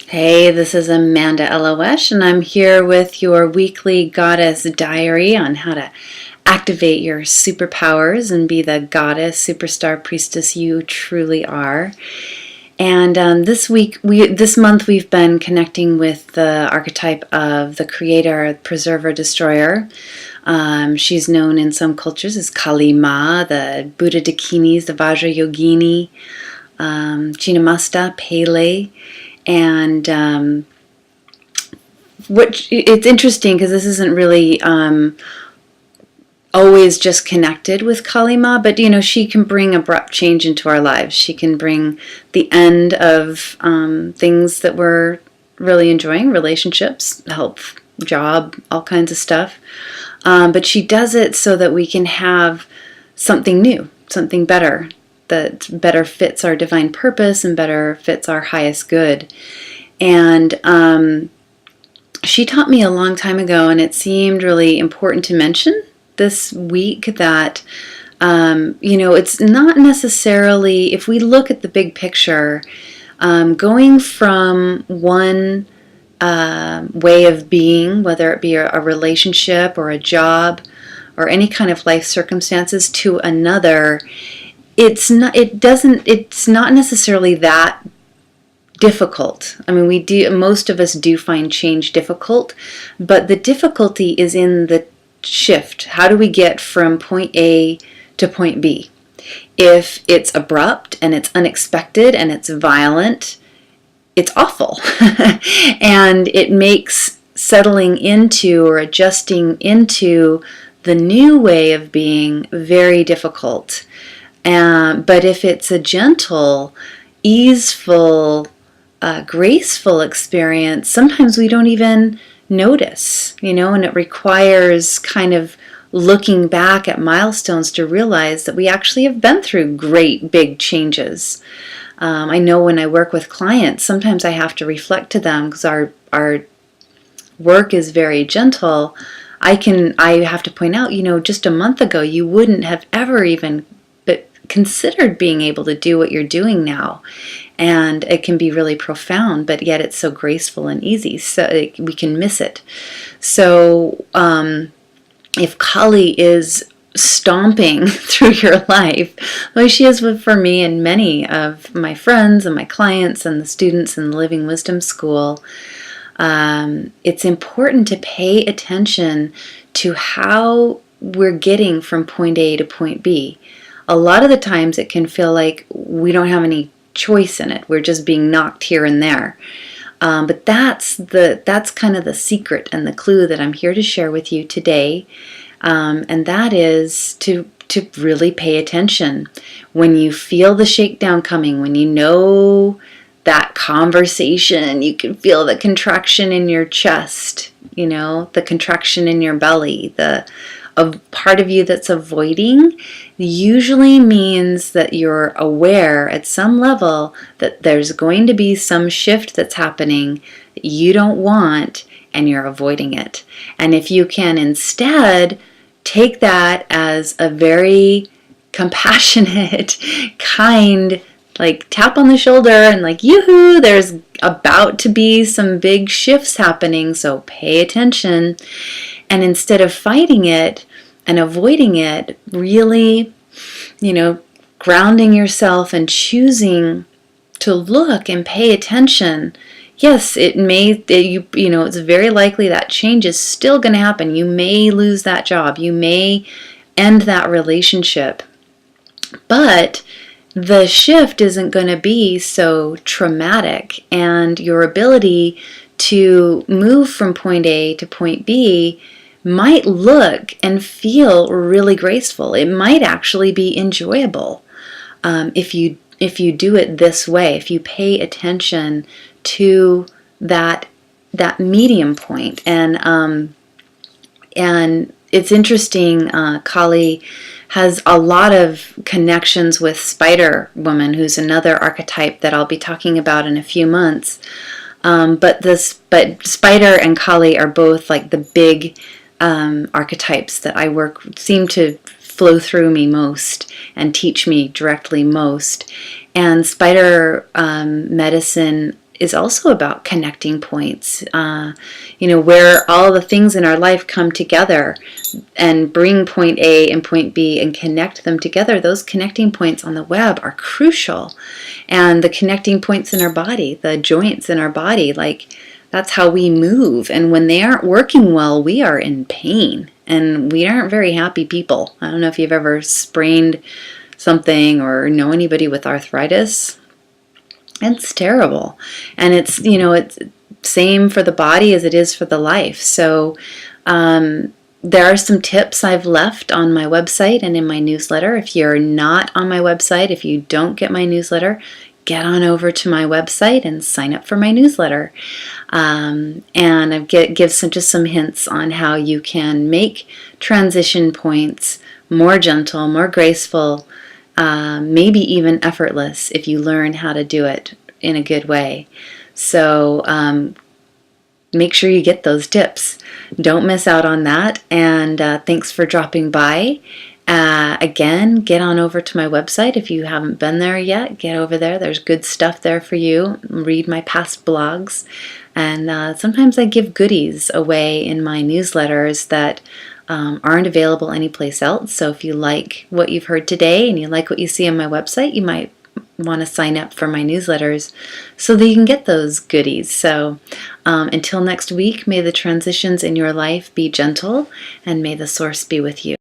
Hey, this is Amanda Elo'esh, and I'm here with your weekly goddess diary on how to activate your superpowers and be the goddess, superstar priestess you truly are. And this month, we've been connecting with the archetype of the creator, preserver, destroyer. She's known in some cultures as Kali Ma, the Buddha Dakinis, the Vajra Yogini, Chinamasta, Pele. And it's interesting because this isn't really always just connected with Kali Ma, but she can bring abrupt change into our lives. She can bring the end of things that we're really enjoying, relationships, health, job, all kinds of stuff. But she does it so that we can have something new, something better, that better fits our divine purpose and better fits our highest good. And she taught me a long time ago, and it seemed really important to mention this week that, it's not necessarily, if we look at the big picture, going from one way of being, whether it be a relationship or a job or any kind of life circumstances, to another, it's not necessarily that difficult. I mean, most of us do find change difficult, but the difficulty is in the shift. How do we get from point A to point B? If it's abrupt and it's unexpected and it's violent, it's awful. And it makes settling into or adjusting into the new way of being very difficult. But if it's a gentle, easeful, graceful experience, sometimes we don't even notice, and it requires kind of looking back at milestones to realize that we actually have been through great big changes. I know when I work with clients, sometimes I have to reflect to them because our work is very gentle. I have to point out, just a month ago, you wouldn't have ever even considered being able to do what you're doing now, and it can be really profound, but yet it's so graceful and easy, so we can miss it. So if Kali is stomping through your life like she is for me and many of my friends and my clients and the students in the Living Wisdom School, it's important to pay attention to how we're getting from point A to point B. A lot of the times it can feel like we don't have any choice in it. We're just being knocked here and there. But that's kind of the secret and the clue that I'm here to share with you today. And that is to really pay attention. When you feel the shakedown coming, when you know that conversation, you can feel the contraction in your chest, the contraction in your belly, a part of you that's avoiding, usually means that you're aware at some level that there's going to be some shift that's happening that you don't want and you're avoiding it. And if you can instead take that as a very compassionate, kind, like tap on the shoulder and like, yoo-hoo, there's about to be some big shifts happening, so pay attention. And instead of fighting it and avoiding it, really, grounding yourself and choosing to look and pay attention. Yes, it's very likely that change is still going to happen. You may lose that job. You may end that relationship. But the shift isn't going to be so traumatic, and your ability to move from point A to point B might look and feel really graceful. It might actually be enjoyable if you do it this way. If you pay attention to that medium point, and it's interesting. Kali has a lot of connections with Spider Woman, who's another archetype that I'll be talking about in a few months. But Spider and Kali are both like the big archetypes that seem to flow through me most and teach me directly most. And spider medicine is also about connecting points, where all the things in our life come together and bring point A and point B and connect them together. Those connecting points on the web are crucial. And the connecting points in our body, the joints in our body, that's how we move. And when they aren't working well, we are in pain. And we aren't very happy people. I don't know if you've ever sprained something or know anybody with arthritis. It's terrible. And it's same for the body as it is for the life. So there are some tips I've left on my website and in my newsletter. If you're not on my website, if you don't get my newsletter, get on over to my website and sign up for my newsletter. And I give some hints on how you can make transition points more gentle, more graceful, maybe even effortless if you learn how to do it in a good way. So make sure you get those tips. Don't miss out on that. And thanks for dropping by. Again, get on over to my website. If you haven't been there yet, get over there. There's good stuff there for you. Read my past blogs. And sometimes I give goodies away in my newsletters that aren't available anyplace else. So if you like what you've heard today and you like what you see on my website, you might want to sign up for my newsletters so that you can get those goodies. So until next week, may the transitions in your life be gentle and may the source be with you.